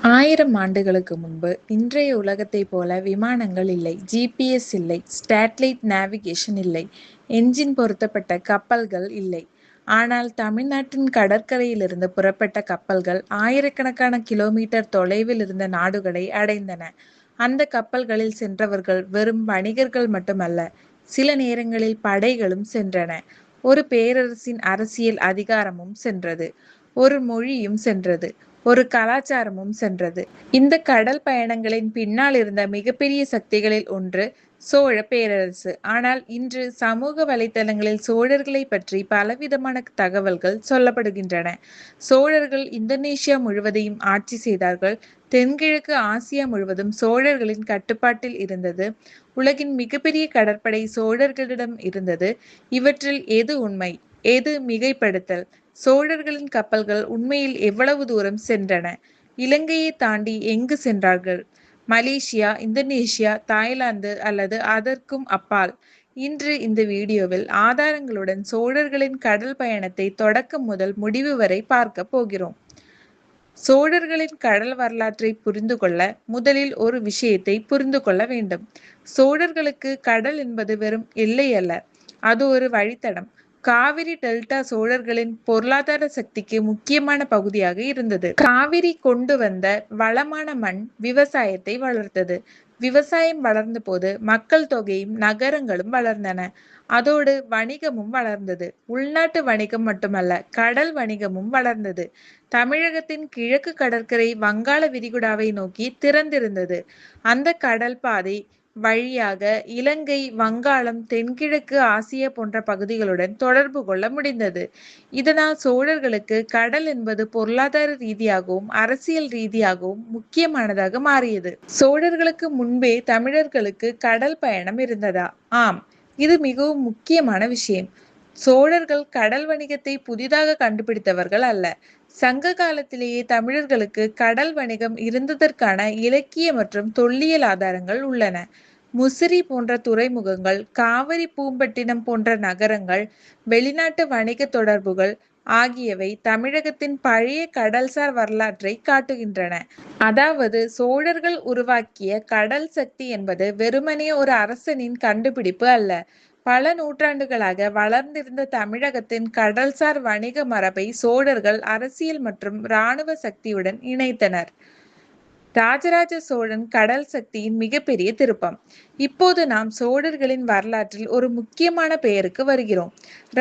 1000 ஆண்டுகளுக்கு முன்பு இன்றைய உலகத்தைப் போல விமானங்கள் இல்லை, ஜிபிஎஸ் இல்லை, சேட்டலைட் நேவிகேஷன் இல்லை, என்ஜின் பொருத்தப்பட்ட கப்பல்கள் இல்லை. ஆனால் தமிழ்நாட்டின் கடற்கரையிலிருந்து புறப்பட்ட கப்பல்கள் ஆயிரக்கணக்கான கிலோமீட்டர் தொலைவில் இருந்த நாடுகளை அடைந்தன. அந்த கப்பல்களில் சென்றவர்கள் வெறும் வணிகர்கள் மட்டுமல்ல, சில நேரங்களில் படைகளும் சென்றன. ஒரு பேரரசின் அரசியல் அதிகாரமும் சென்றது, ஒரு மொழியும் சென்றது, ஒரு கலாச்சாரமும் சென்றது. இந்த கடல் பயணங்களின் பின்னால் இருந்த மிகப்பெரிய சக்திகளில் ஒன்று சோழ பேரரசு. ஆனால் இன்று சமூக வலைத்தளங்களில் சோழர்களை பற்றி பலவிதமான தகவல்கள் சொல்லப்படுகின்றன. சோழர்கள் இந்தோனேஷியா முழுவதையும் ஆட்சி செய்தார்கள். தென்கிழக்கு ஆசியா முழுவதும் சோழர்களின் கட்டுப்பாட்டில் இருந்தது. உலகின் மிகப்பெரிய கடற்படை சோழர்களிடம் இருந்தது. இவற்றில் எது உண்மை, எது மிகைப்படுத்தல்? சோழர்களின் கப்பல்கள் உண்மையில் எவ்வளவு தூரம் சென்றன? இலங்கையை தாண்டி எங்கு சென்றார்கள்? மலேசியா, இந்தோனேஷியா, தாய்லாந்து அல்லது அதற்கும் அப்பால்? இன்று இந்த வீடியோவில் ஆதாரங்களுடன் சோழர்களின் கடல் பயணத்தை தொடக்கம் முதல் முடிவு வரை பார்க்க போகிறோம். சோழர்களின் கடல் வரலாற்றை புரிந்து கொள்ள முதலில் ஒரு விஷயத்தை புரிந்து கொள்ள வேண்டும். சோழர்களுக்கு கடல் என்பது வெறும் எல்லை அல்ல, அது ஒரு வழித்தடம். காவிரி டெல்டா சோழர்களின் பொருளாதார சக்திக்கு முக்கியமான பகுதியாக இருந்தது. காவிரி கொண்டு வந்த வளமான மண் விவசாயத்தை வளர்த்தது. விவசாயம் வளர்ந்த போது மக்கள் தொகையும் நகரங்களும் வளர்ந்தன. அதோடு வணிகமும் வளர்ந்தது. உள்நாட்டு வணிகம் மட்டுமல்ல, கடல் வணிகமும் வளர்ந்தது. தமிழகத்தின் கிழக்கு கடற்கரை வங்காள விரிகுடாவை நோக்கி திறந்திருந்தது. அந்த கடல் பாதை வழியாக இலங்கை, வங்காளம், தென்கிழக்கு ஆசியா போன்ற பகுதிகளுடன் தொடர்பு கொள்ள முடிந்தது. இதனால் சோழர்களுக்கு கடல் என்பது பொருளாதார ரீதியாகவும் அரசியல் ரீதியாகவும் முக்கியமானதாக மாறியது. சோழர்களுக்கு முன்பே தமிழர்களுக்கு கடல் பயணம் இருந்ததா? ஆம், இது மிகவும் முக்கியமான விஷயம். சோழர்கள் கடல் வணிகத்தை புதிதாக கண்டுபிடித்தவர்கள் அல்ல. சங்க காலத்திலேயே தமிழர்களுக்கு கடல் வணிகம் இருந்ததற்கான இலக்கிய மற்றும் தொல்லியல் ஆதாரங்கள் உள்ளன. முசிறி போன்ற துறைமுகங்கள், காவிரி பூம்பட்டினம் போன்ற நகரங்கள், வெளிநாட்டு வணிக தொடர்புகள் ஆகியவை தமிழகத்தின் பழைய கடல்சார் வரலாற்றை காட்டுகின்றன. அதாவது சோழர்கள் உருவாக்கிய கடல் சக்தி என்பது வெறுமனே ஒரு அரசனின் கண்டுபிடிப்பு அல்ல. பல நூற்றாண்டுகளாக வளர்ந்திருந்த தமிழகத்தின் கடல்சார் வணிக மரபை சோழர்கள் அரசியல் மற்றும் இராணுவ சக்தியுடன் இணைத்தனர். ராஜராஜ சோழன் கடல் சக்தியின் மிகப்பெரிய திருப்பம். இப்போது நாம் சோழர்களின் வரலாற்றில் ஒரு முக்கியமான பெயருக்கு வருகிறோம்,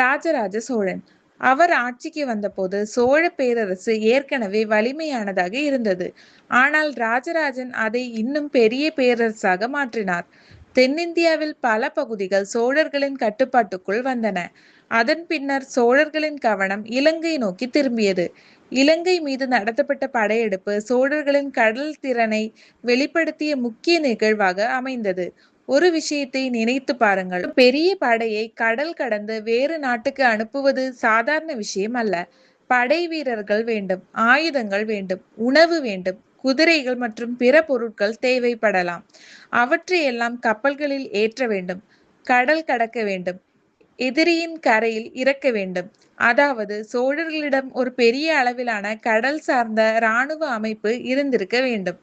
ராஜராஜ சோழன். அவர் ஆட்சிக்கு வந்தபோது சோழ பேரரசு ஏற்கனவே வலிமையானதாக இருந்தது. ஆனால் ராஜராஜன் அதை இன்னும் பெரிய பேரரசாக மாற்றினார். தென்னிந்தியாவில் பல பகுதிகள் சோழர்களின் கட்டுப்பாட்டுக்குள் வந்தன. அதன் பின்னர் சோழர்களின் கவனம் இலங்கை நோக்கி திரும்பியது. இலங்கை மீது நடத்தப்பட்ட படையெடுப்பு சோழர்களின் கடல் திறனை வெளிப்படுத்திய முக்கிய நிகழ்வாக அமைந்தது. ஒரு விஷயத்தை நினைத்து பாருங்கள், பெரிய படையை கடல் கடந்து வேறு நாட்டுக்கு அனுப்புவது சாதாரண விஷயம் அல்ல. படை வீரர்கள் வேண்டும், ஆயுதங்கள் வேண்டும், உணவு வேண்டும், குதிரைகள் மற்றும் பிற பொருட்கள் தேவைப்படலாம். அவற்றையெல்லாம் கப்பல்களில் ஏற்ற வேண்டும், கடல் கடக்க வேண்டும், எதிரியின் கரையில் இறக்க வேண்டும். அதாவது சோழர்களிடம் ஒரு பெரிய அளவிலான கடல் சார்ந்த இராணுவ அமைப்பு இருந்திருக்க வேண்டும்.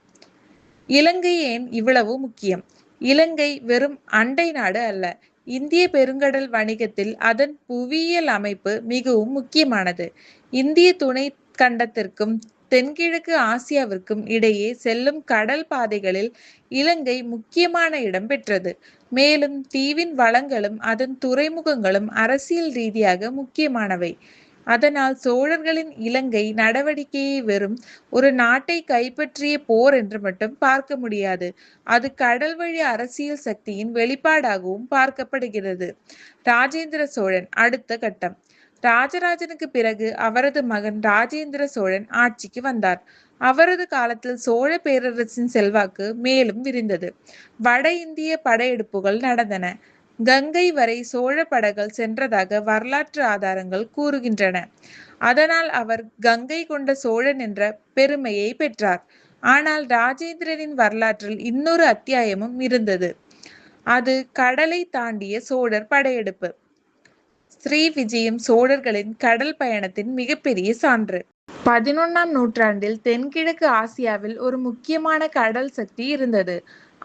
இலங்கை ஏன் இவ்வளவு முக்கியம்? இலங்கை வெறும் அண்டை நாடு அல்ல. இந்திய பெருங்கடல் வணிகத்தில் அதன் புவியியல் அமைப்பு மிகவும் முக்கியமானது. இந்திய துணை கண்டத்திற்கும் தென்கிழக்கு ஆசியாவிற்கும் இடையே செல்லும் கடல் பாதைகளில் இலங்கை முக்கியமான இடம் பெற்றது. மேலும் தீவின் வளங்களும் அதன் துறைமுகங்களும் அரசியல் ரீதியாக முக்கியமானவை. அதனால் சோழர்களின் இலங்கை நடவடிக்கையை வெறும் ஒரு நாட்டை கைப்பற்றிய போர் என்று மட்டும் பார்க்க முடியாது. அது கடல் வழி அரசியல் சக்தியின் வெளிப்பாடாகவும் பார்க்கப்படுகிறது. ராஜேந்திர சோழன் அடுத்த கட்டம். ராஜராஜனுக்கு பிறகு அவரது மகன் ராஜேந்திர சோழன் ஆட்சிக்கு வந்தார். அவரது காலத்தில் சோழ பேரரசின் செல்வாக்கு மேலும் விரிந்தது. வட இந்திய படையெடுப்புகள் நடந்தன. கங்கை வரை சோழ படைகள் சென்றதாக வரலாற்று ஆதாரங்கள் கூறுகின்றன. அதனால் அவர் கங்கை கொண்ட சோழன் என்ற பெருமையை பெற்றார். ஆனால் ராஜேந்திரனின் வரலாற்றில் இன்னொரு அத்தியாயமும் இருந்தது. அது கடலை தாண்டிய சோழர் படையெடுப்பு. ஸ்ரீ விஜயம் சோழர்களின் கடல் பயணத்தின் மிகப்பெரிய சான்று. 11ஆம் நூற்றாண்டில் தென்கிழக்கு ஆசியாவில் ஒரு முக்கியமான கடல் சக்தி இருந்தது.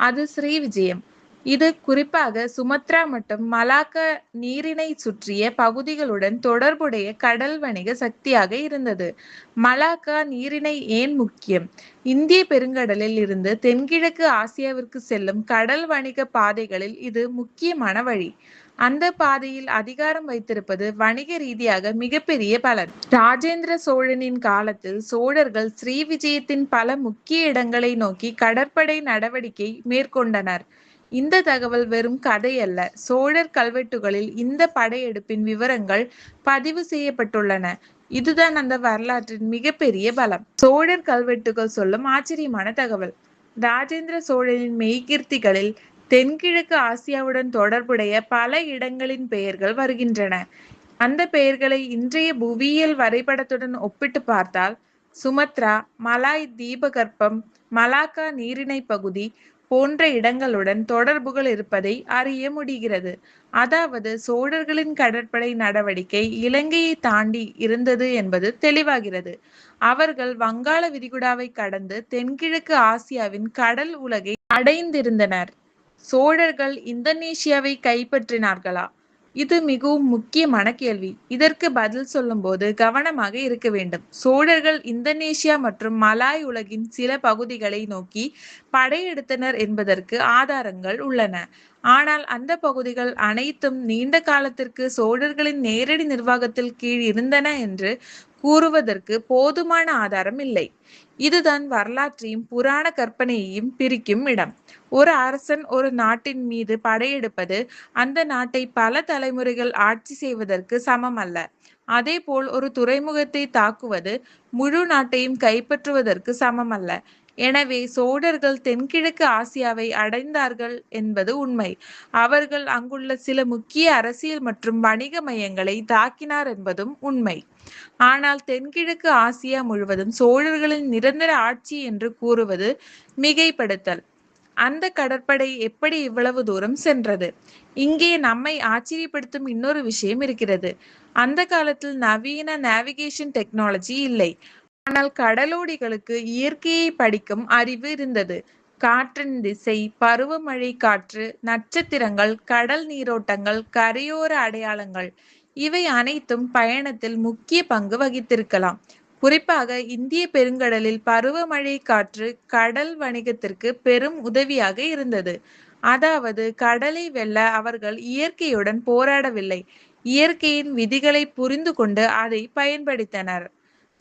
அது ஸ்ரீவிஜயம். இது குறிப்பாக சுமத்ரா மற்றும் மலாக்கா நீரிணை சுற்றிய பகுதிகளுடன் தொடர்புடைய கடல் வணிக சக்தியாக இருந்தது. மலாக்கா நீரிணை ஏன் முக்கியம்? இந்திய பெருங்கடலில் இருந்து தென்கிழக்கு ஆசியாவிற்கு செல்லும் கடல் வணிக பாதைகளில் இது முக்கியமான வழி. அந்த பாதையில் அதிகாரம் வைத்திருப்பது வணிக ரீதியாக மிகப்பெரிய பலன். ராஜேந்திர சோழனின் காலத்தில் சோழர்கள் ஸ்ரீவிஜயத்தின் பல முக்கிய இடங்களை நோக்கி கடற்படை நடவடிக்கை மேற்கொண்டனர். இந்த தகவல் வெறும் கதையல்ல. சோழர் கல்வெட்டுகளில் இந்த படையெடுப்பின் விவரங்கள் பதிவு செய்யப்பட்டுள்ளன. இதுதான் அந்த வரலாற்றின் மிகப்பெரிய பலம். சோழர் கல்வெட்டுகள் சொல்லும் ஆச்சரியமான தகவல். ராஜேந்திர சோழனின் மெய்கீர்த்திகளில் தென்கிழக்கு ஆசியாவுடன் தொடர்புடைய பல இடங்களின் பெயர்கள் வருகின்றன. அந்த பெயர்களை இன்றைய புவியியல் வரைபடத்துடன் ஒப்பிட்டு பார்த்தால் சுமத்ரா, மலாய் தீபகற்பம், மலாக்கா நீரிணை பகுதி போன்ற இடங்களுடன் தொடர்புகள் இருப்பதை அறிய முடிகிறது. அதாவது சோழர்களின் கடற்படை நடவடிக்கை இலங்கையை தாண்டி இருந்தது என்பது தெளிவாகிறது. அவர்கள் வங்காள விரிகுடாவை கடந்து தென்கிழக்கு ஆசியாவின் கடல் உலகை அடைந்திருந்தனர். சோழர்கள் இந்தோனேசியாவை கைப்பற்றினார்களா? இது மிகவும் முக்கியமான கேள்வி. இதற்கு பதில் சொல்லும்போது கவனமாக இருக்க வேண்டும். சோழர்கள் இந்தோனேசியா மற்றும் மலாய் உலகின் சில பகுதிகளை நோக்கி படையெடுத்தனர் என்பதற்கு ஆதாரங்கள் உள்ளன. ஆனால் அந்த பகுதிகள் அனைத்தும் நீண்ட காலத்திற்கு சோழர்களின் நேரடி நிர்வாகத்தில் கீழ் இருந்தன என்று கூறுவதற்கு போதுமான ஆதாரம் இல்லை. இதுதான் வரலாற்றையும் புராண கற்பனையையும் பிரிக்கும் இடம். ஒரு அரசன் ஒரு நாட்டின் மீது படையெடுப்பது அந்த நாட்டை பல தலைமுறைகள் ஆட்சி செய்வதற்கு சமம் அல்ல. அதேபோல் ஒரு துறைமுகத்தை தாக்குவது முழு நாட்டையும் கைப்பற்றுவதற்கு சமம் அல்ல. எனவே சோழர்கள் தென்கிழக்கு ஆசியாவை அடைந்தார்கள் என்பது உண்மை. அவர்கள் அங்குள்ள சில முக்கிய அரசியல் மற்றும் வணிக மையங்களை தாக்கினார் என்பதும் உண்மை. ஆனால் தென்கிழக்கு ஆசியா முழுவதும் சோழர்களின் நிரந்தர ஆட்சி என்று கூறுவது மிகைப்படுத்தல். அந்த கடற்படை எப்படி இவ்வளவு தூரம் சென்றது? இங்கே நம்மை ஆச்சரியப்படுத்தும் இன்னொரு விஷயம் இருக்கிறது. அந்த காலத்தில் நவீன நேவிகேஷன் டெக்னாலஜி இல்லை. ஆனால் கடலோடிகளுக்கு இயற்கையை படிக்கும் அறிவு இருந்தது. காற்றின் திசை, பருவமழை காற்று, நட்சத்திரங்கள், கடல் நீரோட்டங்கள், கரையோர அடையாளங்கள் இவை அனைத்தும் பயணத்தில் முக்கிய பங்கு வகித்திருக்கலாம். குறிப்பாக இந்திய பெருங்கடலில் பருவமழை காற்று கடல் வணிகத்திற்கு பெரும் உதவியாக இருந்தது. அதாவது கடலை வெல்ல அவர்கள் இயற்கையுடன் போராடவில்லை, இயற்கையின் விதிகளை புரிந்து கொண்டு அதை பயன்படுத்தினர்.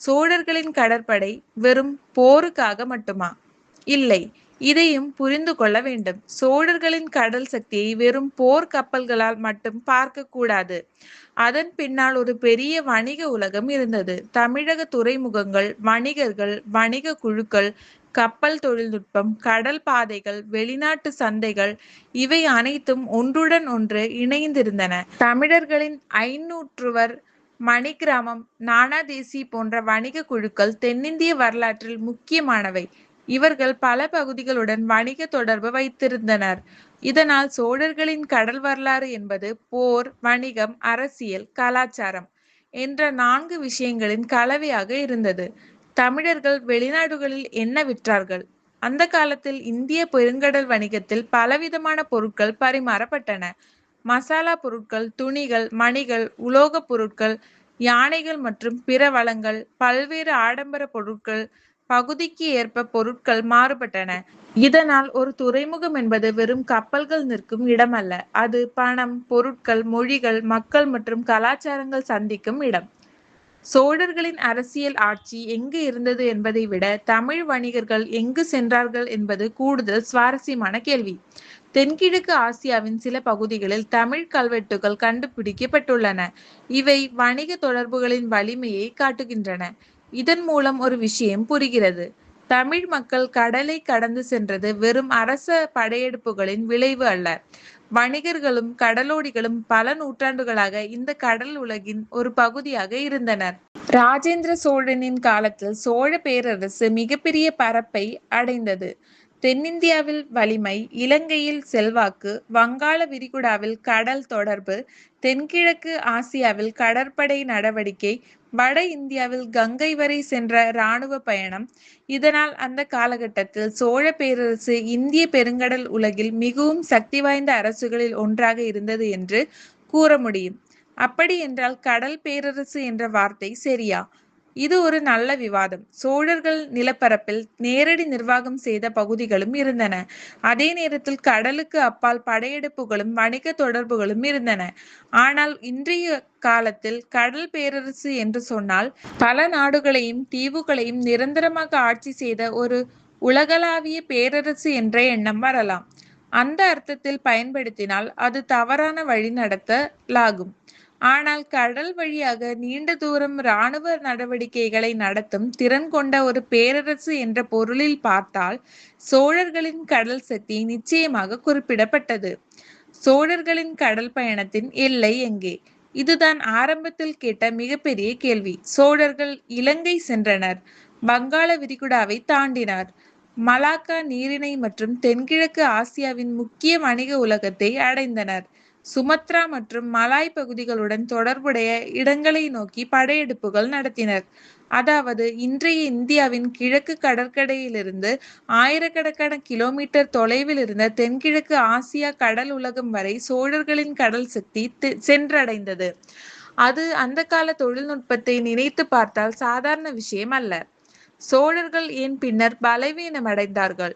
சோழர்களின் கடற்படை வெறும் போருக்காக மட்டுமா? இல்லை, இதையும் புரிந்து கொள்ள வேண்டும். சோழர்களின் கடல் சக்தியை வெறும் போர் கப்பல்களால் மட்டும் பார்க்க கூடாது. அதன் பின்னால் ஒரு பெரிய வணிக உலகம் இருந்தது. தமிழக துறைமுகங்கள், வணிகர்கள், வணிக குழுக்கள், கப்பல் தொழில்நுட்பம், கடல் பாதைகள், வெளிநாட்டு சந்தைகள் இவை அனைத்தும் ஒன்றுடன் ஒன்று இணைந்திருந்தன. தமிழர்களின் ஐந்நூற்றுவர் மணிகிராமம், நானாதேசி போன்ற வணிக குழுக்கள் தென்னிந்திய வரலாற்றில் முக்கியமானவை. இவர்கள் பல பகுதிகளுடன் வணிக தொடர்பு வைத்திருந்தனர். இதனால் சோழர்களின் கடல் வரலாறு என்பது போர், வணிகம், அரசியல், கலாச்சாரம் என்ற 4 விஷயங்களின் கலவையாக இருந்தது. தமிழர்கள் வெளிநாடுகளில் என்ன விற்றார்கள்? அந்த காலத்தில் இந்திய பெருங்கடல் வணிகத்தில் பலவிதமான பொருட்கள் பரிமாறப்பட்டன. மசாலா பொருட்கள், துணிகள், மணிகள், உலோகப் பொருட்கள், யானைகள் மற்றும் பிற வளங்கள், பல்வேறு ஆடம்பர பொருட்கள், பகுதிக்கு ஏற்ப பொருட்கள் மாறுபட்டன. இதனால் ஒரு துறைமுகம் என்பது வெறும் கப்பல்கள் நிற்கும் இடமல்ல. அது பணம், பொருட்கள், மொழிகள், மக்கள் மற்றும் கலாச்சாரங்கள் சந்திக்கும் இடம். சோழர்களின் அரசியல் ஆட்சி எங்கு இருந்தது என்பதை விட தமிழ் வணிகர்கள் எங்கு சென்றார்கள் என்பது கூடுதல் சுவாரஸ்யமான கேள்வி. தென்கிழக்கு ஆசியாவின் சில பகுதிகளில் தமிழ் கல்வெட்டுகள் கண்டுபிடிக்கப்பட்டுள்ளன. இவை வணிக தொடர்புகளின் வலிமையை காட்டுகின்றன. இதன் மூலம் ஒரு விஷயம் புரிகிறது. தமிழ் மக்கள் கடலை கடந்து சென்றது வெறும் அரச படையெடுப்புகளின் விளைவு அல்ல. வணிகர்களும் கடலோடிகளும் பல நூற்றாண்டுகளாக இந்த கடல் உலகின் ஒரு பகுதியாக இருந்தனர். ராஜேந்திர சோழனின் காலத்தில் சோழ பேரரசு மிகப்பெரிய பரப்பை அடைந்தது. தென்னிந்தியாவில் வலிமை, இலங்கையில் செல்வாக்கு, வங்காள விரிகுடாவில் கடல் தொடர்பு, தென்கிழக்கு ஆசியாவில் கடற்படை நடவடிக்கை, வட இந்தியாவில் கங்கை வரை சென்ற இராணுவ பயணம். இதனால் அந்த காலகட்டத்தில் சோழ பேரரசு இந்திய பெருங்கடல் உலகில் மிகவும் சக்தி வாய்ந்த அரசுகளில் ஒன்றாக இருந்தது என்று கூற முடியும். அப்படி என்றால் கடல் பேரரசு என்ற வார்த்தை சரியா? இது ஒரு நல்ல விவாதம். சோழர்கள் நிலப்பரப்பில் நேரடி நிர்வாகம் செய்த பகுதிகளும் இருந்தன. அதே நேரத்தில் கடலுக்கு அப்பால் படையெடுப்புகளும் வணிக தொடர்புகளும் இருந்தன. ஆனால் இன்றைய காலத்தில் கடல் பேரரசு என்று சொன்னால் பல நாடுகளையும் தீவுகளையும் நிரந்தரமாக ஆட்சி செய்த ஒரு உலகளாவிய பேரரசு என்ற எண்ணம் வரலாம். அந்த அர்த்தத்தில் பயன்படுத்தினால் அது தவறான வழிநடத்தலாகும். ஆனால் கடல் வழியாக நீண்ட தூரம் இராணுவ நடவடிக்கைகளை நடத்தும் திறன் கொண்ட ஒரு பேரரசு என்ற பொருளில் பார்த்தால் சோழர்களின் கடல் சக்தி நிச்சயமாக குறிப்பிடப்பட்டது. சோழர்களின் கடல் பயணத்தின் எல்லை எங்கே? இதுதான் ஆரம்பத்தில் கேட்ட மிகப்பெரிய கேள்வி. சோழர்கள் இலங்கை சென்றனர், வங்காள விரிகுடாவை தாண்டினார், மலாக்கா நீரிணை மற்றும் தென்கிழக்கு ஆசியாவின் முக்கிய வணிக உலகத்தை அடைந்தனர். சுமத்ரா மற்றும் மலாய் பகுதிகளுடன் தொடர்புடைய இடங்களை நோக்கி படையெடுப்புகள் நடத்தினர். அதாவது இன்றைய இந்தியாவின் கிழக்கு கடற்கரையிலிருந்து ஆயிரக்கணக்கான கிலோமீட்டர் தொலைவில் இருந்த தென்கிழக்கு ஆசியா கடல் உலகம் வரை சோழர்களின் கடல் சக்தி சென்றடைந்தது. அது அந்த கால தொழில்நுட்பத்தை நினைத்து பார்த்தால் சாதாரண விஷயம் அல்ல. சோழர்கள் ஏன் பின்னர் பலவீனமடைந்தார்கள்?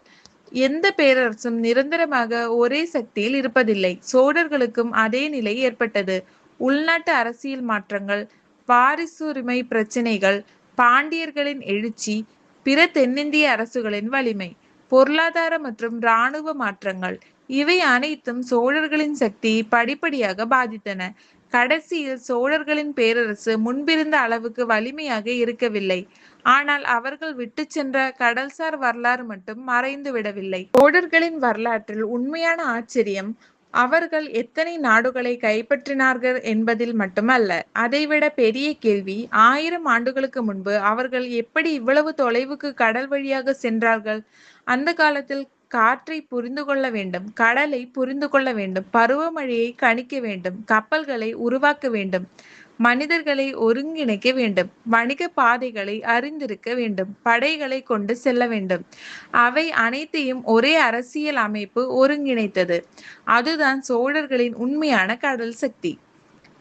எந்த பேரரசும் நிரந்தரமாக ஒரே சக்தியில் இருப்பதில்லை. சோழர்களுக்கும் அதே நிலை ஏற்பட்டது. உள்நாட்டு அரசியல் மாற்றங்கள், வாரிசுரிமை பிரச்சினைகள், பாண்டியர்களின் எழுச்சி, பிற தென்னிந்திய அரசுகளின் வலிமை, பொருளாதார மற்றும் இராணுவ மாற்றங்கள், இவை அனைத்தும் சோழர்களின் சக்தியை படிப்படியாக பாதித்தன. கடைசியில் சோழர்களின் பேரரசு முன்பிருந்த அளவுக்கு வலிமையாக இருக்கவில்லை. ஆனால் அவர்கள் விட்டு சென்ற கடல்சார் வரலாறு மட்டும் மறைந்து விடவில்லை. சோழர்களின் வரலாற்றில் உண்மையான ஆச்சரியம் அவர்கள் எத்தனை நாடுகளை கைப்பற்றினார்கள் என்பதில் மட்டுமல்ல. அதைவிட பெரிய கேள்வி 1000 ஆண்டுகளுக்கு முன்பு அவர்கள் எப்படி இவ்வளவு தொலைவுக்கு கடல் வழியாக சென்றார்கள்? அந்த காலத்தில் காற்றை புரிந்து கொள்ள வேண்டும், கடலை புரிந்து கொள்ள வேண்டும், பருவமழையை கணிக்க வேண்டும், கப்பல்களை உருவாக்க வேண்டும், மனிதர்களை ஒருங்கிணைக்க வேண்டும், வணிக பாதைகளை அறிந்திருக்க வேண்டும், படைகளை கொண்டு செல்ல வேண்டும். அவை அனைத்தையும் ஒரே அரசியல் அமைப்பு ஒருங்கிணைத்தது. அதுதான் சோழர்களின் உண்மையான கடல் சக்தி.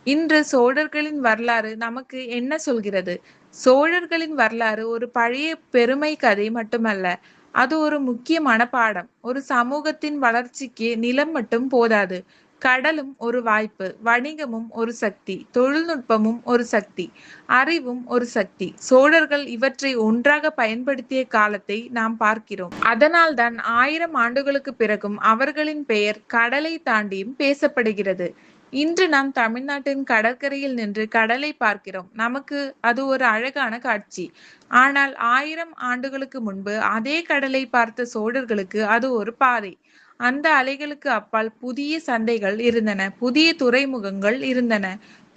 இன்று சோழர்களின் வரலாறு நமக்கு என்ன சொல்கிறது? சோழர்களின் வரலாறு ஒரு பழைய பெருமை கதை மட்டுமல்ல, அது ஒரு முக்கியமான பாடம். ஒரு சமூகத்தின் வளர்ச்சிக்கு நிலம் மட்டும் போதாது. கடலும் ஒரு வாய்ப்பு, வணிகமும் ஒரு சக்தி, தொழில்நுட்பமும் ஒரு சக்தி, அறிவும் ஒரு சக்தி. சோழர்கள் இவற்றை ஒன்றாக பயன்படுத்திய காலத்தை நாம் பார்க்கிறோம். அதனால்தான் 1000 ஆண்டுகளுக்கு பிறகும் அவர்களின் பெயர் கடலை தாண்டியும் பேசப்படுகிறது. இன்று நாம் தமிழ்நாட்டின் கடற்கரையில் நின்று கடலை பார்க்கிறோம். நமக்கு அது ஒரு அழகான காட்சி. ஆனால் 1000 ஆண்டுகளுக்கு முன்பு அதே கடலை பார்த்த சோழர்களுக்கு அது ஒரு பாதை. அந்த அலைகளுக்கு அப்பால் புதிய சந்தைகள் இருந்தன, புதிய துறைமுகங்கள் இருந்தன,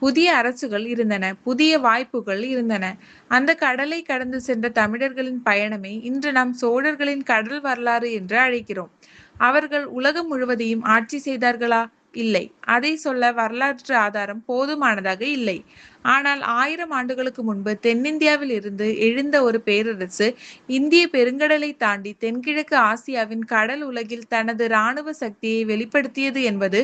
புதிய அரசுகள் இருந்தன, புதிய வாய்ப்புகள் இருந்தன. அந்த கடலை கடந்து சென்ற தமிழர்களின் பயணமே இன்று நாம் சோழர்களின் கடல் வரலாறு என்று அழைக்கிறோம். அவர்கள் உலகம் முழுவதையும் ஆட்சி செய்தார்களா? இல்லை. அதை சொல்ல வரலாற்று ஆதாரம் போதுமானதாக இல்லை. ஆனால் 1000 ஆண்டுகளுக்கு முன்பு தென்னிந்தியாவில் இருந்து எழுந்த ஒரு பேரரசு இந்திய பெருங்கடலை தாண்டி தென்கிழக்கு ஆசியாவின் கடல் உலகில் தனது இராணுவ சக்தியை வெளிப்படுத்தியது என்பது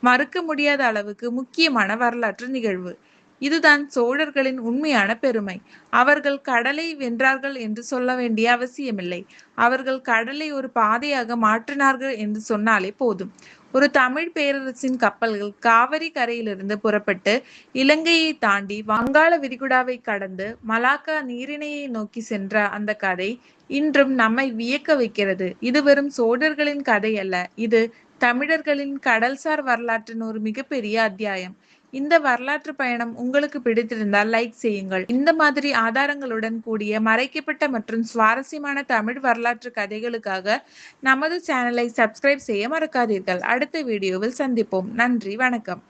மறுக்க முடியாத அளவுக்கு முக்கியமான வரலாற்று நிகழ்வு. இதுதான் சோழர்களின் உண்மையான பெருமை. அவர்கள் கடலை வென்றார்கள் என்று சொல்ல வேண்டிய அவசியமில்லை. அவர்கள் கடலை ஒரு பாதையாக மாற்றினார்கள் என்று சொன்னாலே போதும். ஒரு தமிழ் பேரரசின் கப்பல்கள் காவிரி கரையிலிருந்து புறப்பட்டு இலங்கையை தாண்டி வங்காள விரிகுடாவை கடந்து மலாக்கா நீரிணையை நோக்கி சென்ற அந்த கதை இன்றும் நம்மை வியக்க வைக்கிறது. இது வெறும் சோழர்களின் கதை அல்ல, இது தமிழர்களின் கடல்சார் வரலாற்றின் ஒரு மிகப்பெரிய அத்தியாயம். இந்த வரலாற்று பயணம் உங்களுக்கு பிடித்திருந்தால் லைக் செய்யுங்கள். இந்த மாதிரி ஆதாரங்களுடன் கூடிய மறைக்கப்பட்ட மற்றும் சுவாரஸ்யமான தமிழ் வரலாற்று கதைகளுக்காக நமது சேனலை சப்ஸ்கிரைப் செய்ய மறக்காதீர்கள். அடுத்த வீடியோவில் சந்திப்போம். நன்றி, வணக்கம்.